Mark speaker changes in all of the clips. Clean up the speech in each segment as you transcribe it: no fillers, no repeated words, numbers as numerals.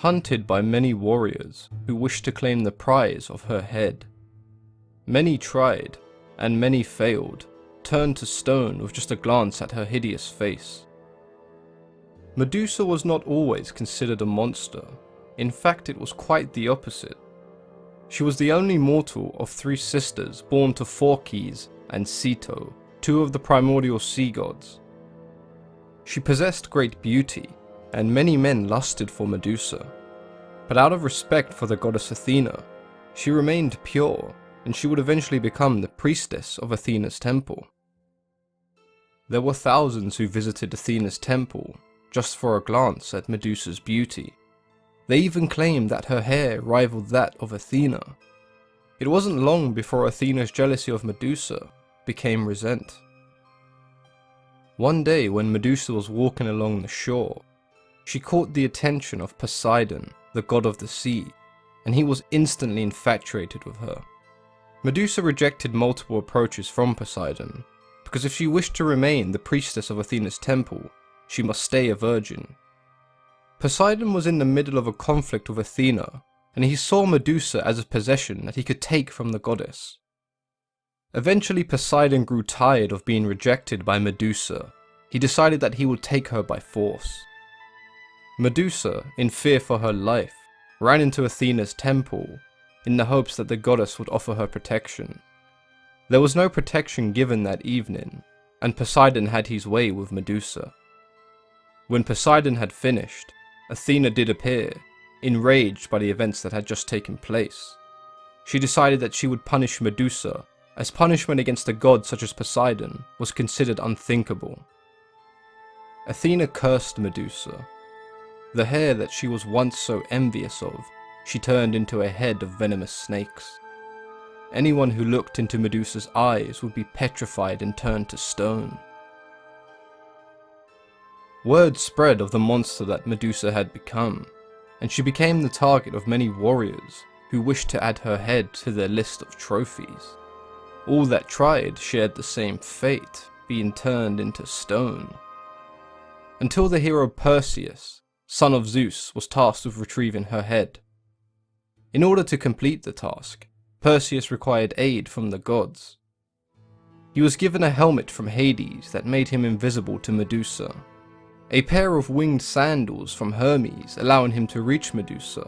Speaker 1: hunted by many warriors who wished to claim the prize of her head. Many tried, and many failed, turned to stone with just a glance at her hideous face. Medusa was not always considered a monster. In fact, it was quite the opposite. She was the only mortal of 3 sisters born to Phorkys and Ceto, 2 of the primordial sea gods. She possessed great beauty, and many men lusted for Medusa. But out of respect for the goddess Athena, she remained pure, and she would eventually become the priestess of Athena's temple. There were thousands who visited Athena's temple just for a glance at Medusa's beauty. They even claimed that her hair rivaled that of Athena. It wasn't long before Athena's jealousy of Medusa became resent. One day when Medusa was walking along the shore, she caught the attention of Poseidon, the god of the sea, and he was instantly infatuated with her. Medusa rejected multiple approaches from Poseidon, because if she wished to remain the priestess of Athena's temple, she must stay a virgin. Poseidon was in the middle of a conflict with Athena, and he saw Medusa as a possession that he could take from the goddess. Eventually Poseidon grew tired of being rejected by Medusa. He decided that he would take her by force. Medusa, in fear for her life, ran into Athena's temple in the hopes that the goddess would offer her protection. There was no protection given that evening, and Poseidon had his way with Medusa. When Poseidon had finished, Athena did appear, enraged by the events that had just taken place. She decided that she would punish Medusa, as punishment against a god such as Poseidon was considered unthinkable. Athena cursed Medusa. The hair that she was once so envious of, she turned into a head of venomous snakes. Anyone who looked into Medusa's eyes would be petrified and turned to stone. Word spread of the monster that Medusa had become, and she became the target of many warriors who wished to add her head to their list of trophies. All that tried shared the same fate, being turned into stone. Until the hero Perseus, son of Zeus, was tasked with retrieving her head. In order to complete the task, Perseus required aid from the gods. He was given a helmet from Hades that made him invisible to Medusa, a pair of winged sandals from Hermes allowing him to reach Medusa.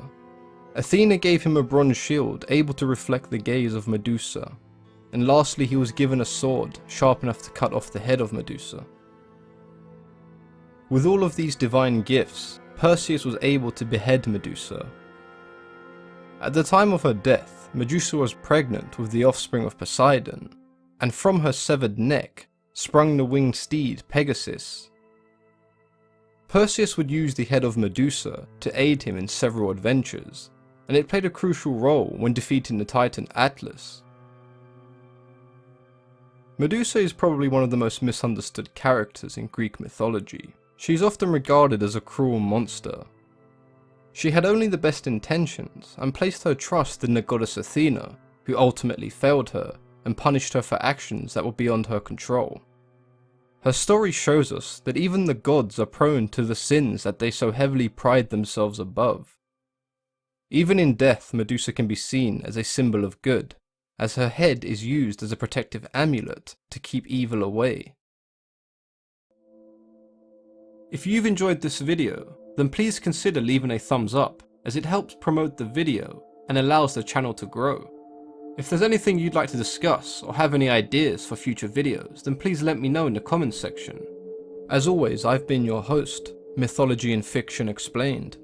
Speaker 1: Athena gave him a bronze shield able to reflect the gaze of Medusa, and lastly he was given a sword sharp enough to cut off the head of Medusa. With all of these divine gifts, Perseus was able to behead Medusa. At the time of her death, Medusa was pregnant with the offspring of Poseidon, and from her severed neck sprung the winged steed Pegasus. Perseus would use the head of Medusa to aid him in several adventures, and it played a crucial role when defeating the Titan Atlas. Medusa is probably one of the most misunderstood characters in Greek mythology. She is often regarded as a cruel monster. She had only the best intentions and placed her trust in the goddess Athena, who ultimately failed her and punished her for actions that were beyond her control. Her story shows us that even the gods are prone to the sins that they so heavily pride themselves above. Even in death, Medusa can be seen as a symbol of good, as her head is used as a protective amulet to keep evil away. If you've enjoyed this video, then please consider leaving a thumbs up, as it helps promote the video and allows the channel to grow. If there's anything you'd like to discuss or have any ideas for future videos, then please let me know in the comments section. As always, I've been your host, Mythology and Fiction Explained.